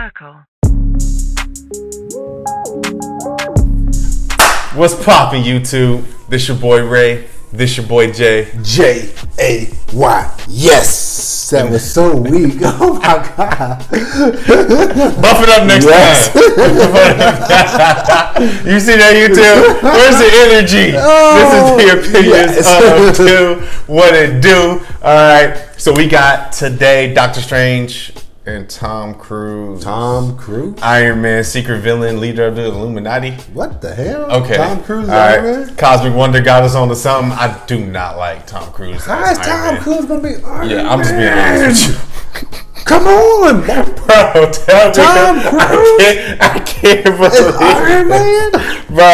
circle. What's poppin', YouTube? This your boy Ray. This your boy Jay. J-A-Y. Yes! That was so weak. Oh my God. Buff it up next time. You see that, YouTube? Where's the energy? This is the opinions of two. What it do? Alright, so we got today Dr. Strange and Tom Cruise. Tom Cruise? Ironman, secret villain, leader of the Illuminati. What the hell? Okay. Tom Cruise, Iron Man? Cosmic Wonder got us on to something. I do not like Tom Cruise. How is Tom Cruise going to be Iron Man? Yeah, I'm just being honest with you. Come on, bro. Tell me. Tom Cruise? I can't believe it's Iron Man? Bro,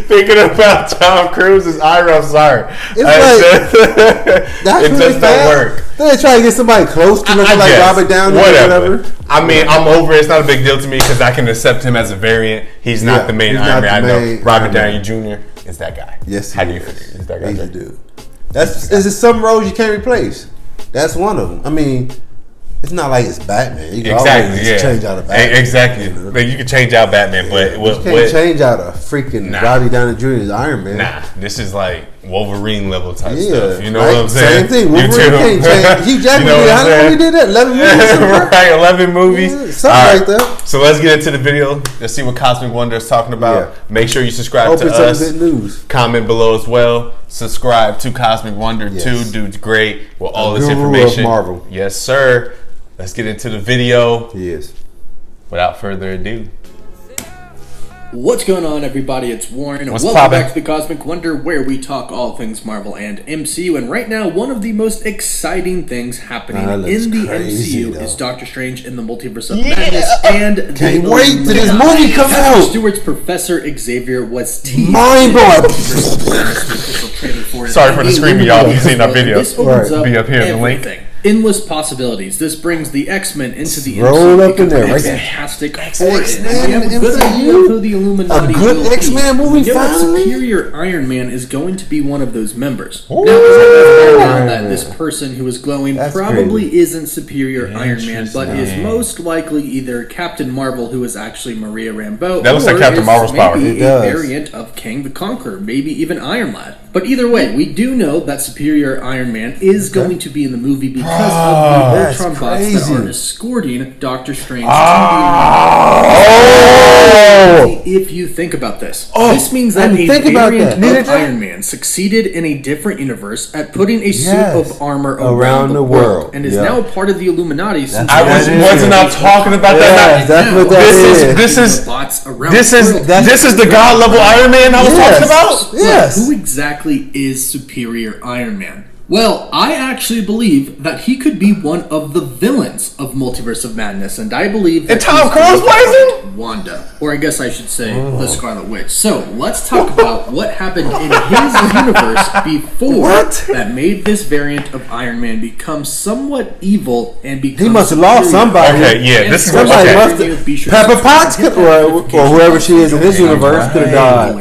thinking about Tom Cruise's I'm sorry. It's like, it just don't work. They're trying to get somebody close to look like Robert Downey or whatever. I mean, I'm over it. It's not a big deal to me because I can accept him as a variant. He's not the main Iron Man. I know Robert Downey Jr. is that guy. Yes, how do you figure? Is that guy? He's a dude. Is there some roles you can't replace? That's one of them. I mean, it's not like it's Batman. You can always change out of Batman. Exactly. You know? You can change out Batman, but you can't change out a freaking Robert Downey Jr.'s Iron Man. Nah, this is like Wolverine level type stuff. You know what I'm Same saying? thing. Wolverine can't change. Hugh Jackman did. How long he did that? 11 movies? Right, 11 movies. Yeah, something like that. So let's get into the video. Let's see what Cosmic Wonder is talking about. Yeah. Make sure you subscribe Hope to it's us. Good news. Comment below as well. Subscribe to Cosmic Wonder too. Dude's great with all this information. Of Marvel. Yes, sir. Let's get into the video. Yes. Without further ado. What's going on, everybody? It's Warren. Welcome back to the Cosmic Wonder, where we talk all things Marvel and MCU. And right now, one of the most exciting things happening in the MCU is Doctor Strange in the Multiverse of Madness. And can't wait till this movie comes out. Stewart's Professor Xavier was teased. Mind blowing. Sorry for the screaming, y'all. You've seen our video. This opens up be up here in the link. Endless possibilities. This brings the X-Men into the Roll MCU. up in there, right? Fantastic force. We have a good idea of who the Illuminati will be. A good X-Men movie, finally? Superior Iron Man is going to be one of those members. Now, that this person who is glowing probably isn't Superior Iron Man, but is most likely either Captain Marvel, who is actually Maria Rambeau, that looks like Captain Marvel's power. Maybe a variant of King the Conqueror, maybe even Iron Lad. But either way, we do know that Superior Iron Man is going to be in the movie because of the Ultron bots that are escorting Doctor Strange to the If you think about this, this means that a variant of Iron Man succeeded in a different universe at putting a suit of armor around the world and is now part of the Illuminati. I wasn't talking about that. That's what that is. This is the God level Iron Man I was talking about. Yes. Who exactly is Superior Iron Man? Well, I actually believe that he could be one of the villains of Multiverse of Madness, and I believe that Tom Cruise plays him? Wanda, or I guess I should say the Scarlet Witch. So let's talk about what happened in his universe before that made this variant of Iron Man become somewhat evil and become. He must have lost somebody. Okay, yeah, this is somebody must have. Pepper Potts could, or whoever she is in his universe, could have died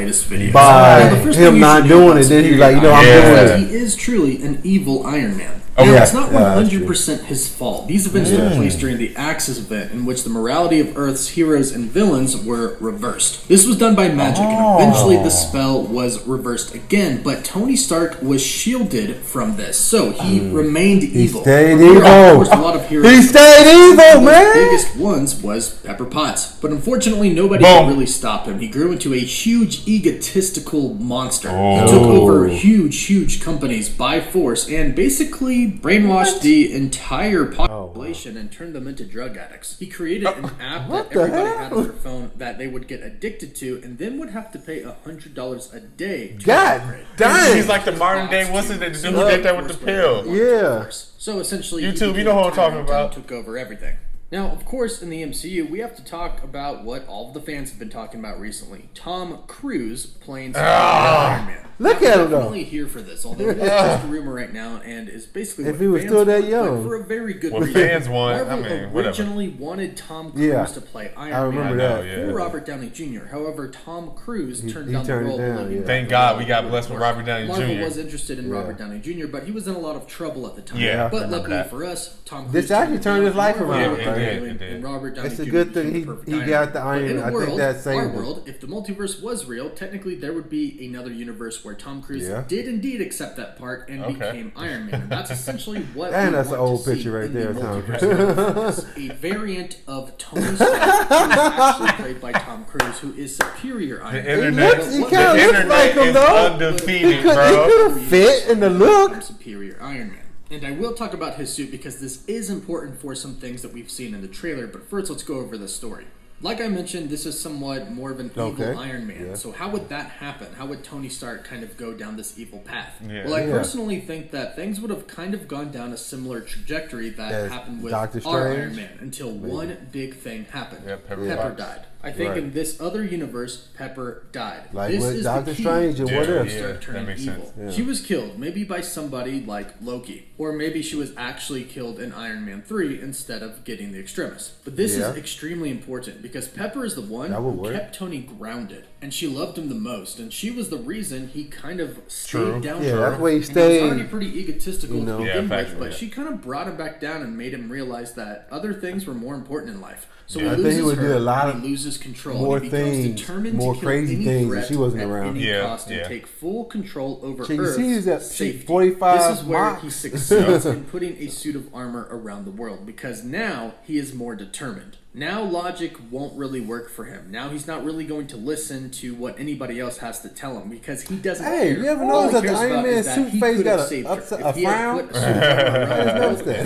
by him not doing it. Then he's like, I'm doing it. He is truly an evil Iron Man. Now, it's not 100% his fault. These events took place during the Axis event, in which the morality of Earth's heroes and villains were reversed. This was done by magic, and eventually the spell was reversed again, but Tony Stark was shielded from this, so he remained evil. He stayed evil. Of course, a lot of heroes. He stayed evil, man! The biggest ones was Pepper Potts, but unfortunately nobody could really stop him. He grew into a huge, egotistical monster. He took over huge companies by force, and basically brainwashed the entire population and turned them into drug addicts. He created an app that everybody had on their phone that they would get addicted to and then would have to pay $100 a day to God dang! He's like the modern day what's it that dude who did that with the pill. Yeah. So essentially YouTube, you know what I'm talking about. Took over everything. Now, of course, in the MCU, we have to talk about what all of the fans have been talking about recently. Tom Cruise playing Iron Man. Look at him, though. I'm definitely here for this, although it's just a rumor right now, and is basically if he was still that young. For a very good reason. Fans want, Marvel originally wanted Tom Cruise to play Iron Man. I remember that. For Robert Downey Jr. However, Tom Cruise turned down the role. Thank God we got blessed with Robert Downey Jr. Marvel was interested in Robert Downey Jr., but he was in a lot of trouble at the time. Yeah, but luckily for us, Tom Cruise this actually turned his life around. And Robert Downey it's a Jr. good thing he got the Iron. I think that saved our world, if the multiverse was real, technically there would be another universe where Tom Cruise did indeed accept that part and became Iron Man. And that's essentially what and that's an old picture right there, Tom Cruise. A variant of Tony Stark, who is actually played by Tom Cruise, who is superior Iron Man. He kind of looks like him, though. Undefeated, he could have fit in the look. Superior Iron Man. And I will talk about his suit because this is important for some things that we've seen in the trailer. But first, let's go over the story. Like I mentioned, this is somewhat more of an evil Iron Man. Yeah. So how would that happen? How would Tony Stark kind of go down this evil path? Yeah. Well, I personally think that things would have kind of gone down a similar trajectory that happened with our Iron Man until one big thing happened. Yeah, Pepper died. I think in this other universe, Pepper died. Like this with is Doctor Strange and what else? Start turning evil. Sense. Yeah. She was killed, maybe by somebody like Loki. Or maybe she was actually killed in Iron Man 3 instead of getting the Extremis. But this is extremely important because Pepper is the one who kept Tony grounded. And she loved him the most. And she was the reason he kind of stayed down to that's why he stayed. He was already pretty egotistical to begin with, but she kind of brought him back down and made him realize that other things were more important in life. So he loses her, he loses control. More he becomes things, determined more to kill crazy any things threat that she wasn't at around. any cost and take full control over Can Earth. You see that safety. 45 This is where Mach? he succeeds in putting a suit of armor around the world because now he is more determined. Now logic won't really work for him. Now he's not really going to listen to what anybody else has to tell him because he doesn't care. You ever notice that the Iron Man suit face got a frown?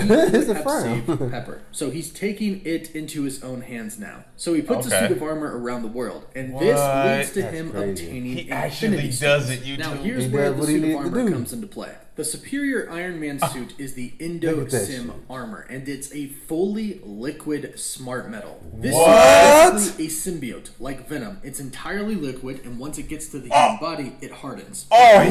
It's a frown. Pepper. So he's taking it into his own hands now. So he puts a suit of armor around the world, and this leads to him obtaining he actually does it. Now here's where the suit of armor comes into play. The superior Iron Man suit is the Endosim armor, and it's a fully liquid smart metal. This is basically a symbiote, like Venom. It's entirely liquid, and once it gets to the human body, it hardens. A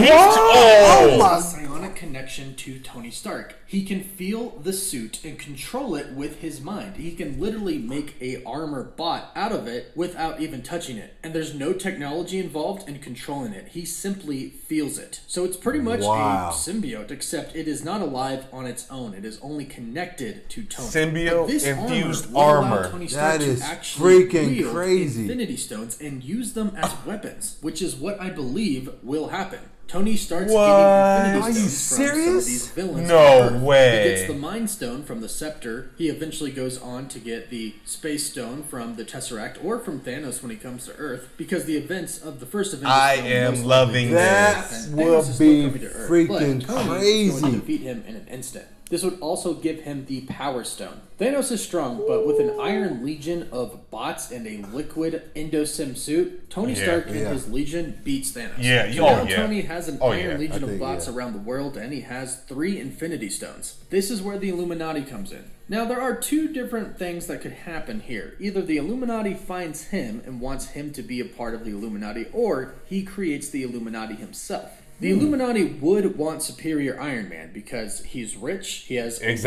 psionic connection to Tony Stark. He can feel the suit and control it with his mind. He can literally make a armor bot out of it without even touching it. And there's no technology involved in controlling it. He simply feels it. So it's pretty much a symbiote, except it is not alive on its own. It is only connected to Tony. Symbiote-infused armor. That is freaking crazy. Infinity Stones and use them as weapons, which is what I believe will happen. Tony starts getting Infinity Stones from some of these villains. No way. He gets the Mind Stone from the Scepter. He eventually goes on to get the Space Stone from the Tesseract or from Thanos when he comes to Earth, because the events of the first Avengers I am loving this. That will be freaking crazy. Going to defeat him in an instant. This would also give him the Power Stone. Thanos is strong, but with an Iron Legion of bots and a liquid Endosim suit, Tony Stark and his Legion beats Thanos. Now Tony has an Iron Legion of bots around the world, and he has 3 Infinity Stones. This is where the Illuminati comes in. Now, there are 2 different things that could happen here. Either the Illuminati finds him and wants him to be a part of the Illuminati, or he creates the Illuminati himself. The Illuminati would want superior Iron Man because he's rich, he has and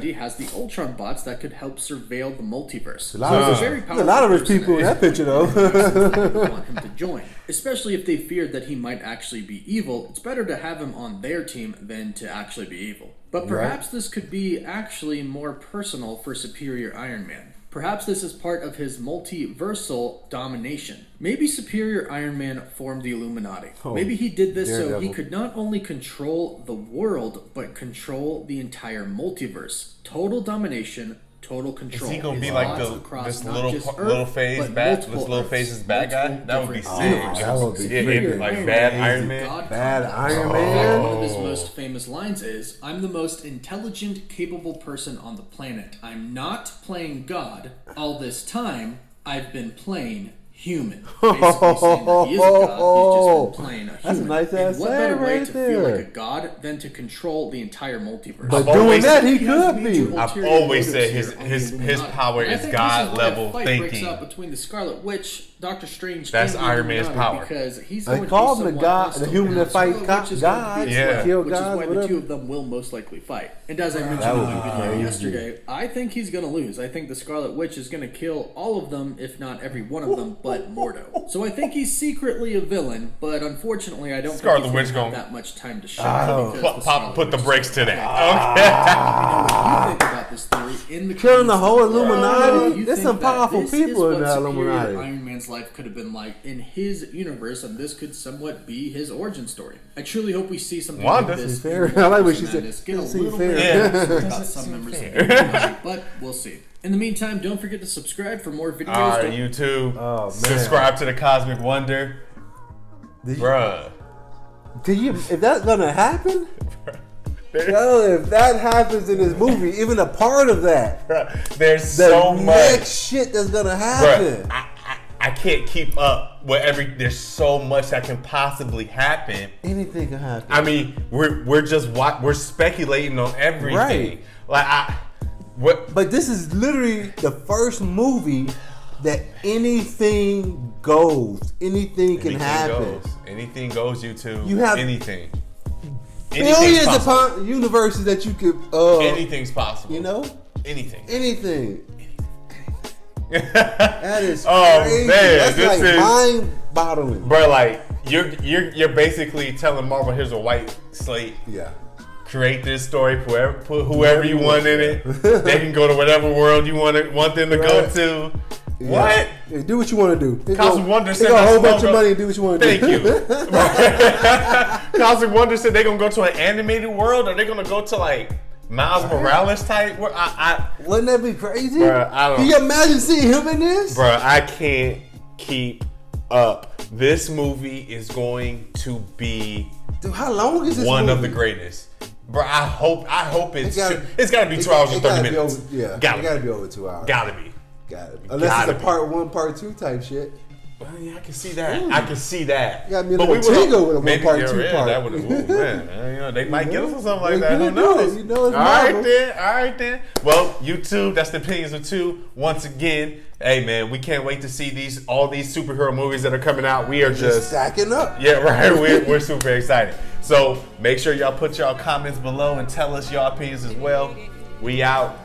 he has the Ultron bots that could help surveil the multiverse. A lot of rich people in that picture, though. Want him to join, especially if they feared that he might actually be evil. It's better to have him on their team than to actually be evil. But perhaps this could be actually more personal for superior Iron Man. Perhaps this is part of his multiversal domination. Maybe Superior Iron Man formed the Illuminati. Maybe he did this so he could not only control the world, but control the entire multiverse. Total domination, total control. Is he gonna be like this little phase bad guy? That would be sick. That would be like bad Iron Man. Bad Iron Man. One of his most famous lines is, "I'm the most intelligent, capable person on the planet. I'm not playing God. All this time, I've been playing human. Basically saying that he is a god, he's just been playing a human. That's a nice ass and what better way right to there. feel like a god than to control the entire multiverse? But doing that, he could be. I've always said his power is God level thinking. Breaks up between the Scarlet Witch, Doctor Strange, that's and Iron Man's power. Because he's they going call to be him the god, the human that fight gods, kill gods, which is why whatever. the two of them will most likely fight. And as I mentioned in the video yesterday, I think he's going to lose. I think the Scarlet Witch is going to kill all of them, if not every one of them, but Mordo. So I think he's secretly a villain, but unfortunately, I don't think he's going to have that much time to shine. Put the brakes to that. Okay. What you think about this theory in the killing the whole Illuminati? There's some powerful people in the Illuminati. Iron Man's life could have been like in his universe, and this could somewhat be his origin story. I truly hope we see something like this. Fair. I like what she said. Get a little bit about some members of the Illuminati, but we'll see. In the meantime, don't forget to subscribe for more videos. All right, YouTube. Subscribe to the Cosmic Wonder. Bruh. If that's gonna happen? Yo, if that happens in this movie, even a part of that, there's so much next shit that's gonna happen. I can't keep up with there's so much that can possibly happen. Anything can happen. I mean, we're speculating on everything. Right. But this is literally the first movie that anything goes. Anything can happen. Anything goes, YouTube. You have anything. Billions upon universes that you could. Anything's possible. You know. Anything. That is crazy. Man, that's this like is mind-boggling, bro. Like you're basically telling Marvel, here's a white slate. Yeah. Create this story. Put whoever you want in it. They can go to whatever world you want them to go to. Yeah. What? Yeah, do what you want to do. Cosmic Wonder said a whole bunch of money and do what you want to do. Thank you. Cosmic Wonder said they're gonna go to an animated world, or they're gonna go to like Miles Morales type. Wouldn't that be crazy? Bruh, can you imagine seeing him in this? Bro, I can't keep up. This movie is going to be. Dude, how long is this one movie? of the greatest. Bro, I hope it's gotta be 2 hours and 30 minutes. It gotta be over 2 hours. Gotta be. Unless it's a part 1, part 2 type shit. Well, yeah, I can see that. I can see that. You got me a little Tingo with a 1 part 2 part. That man, they might get us or something like that. Who knows? It's All right then. Well, YouTube, that's the opinions of two. Once again, hey man, we can't wait to see all these superhero movies that are coming out. We are just stacking up. Yeah, right. We're super excited. So make sure y'all put y'all comments below and tell us your opinions as well. We out.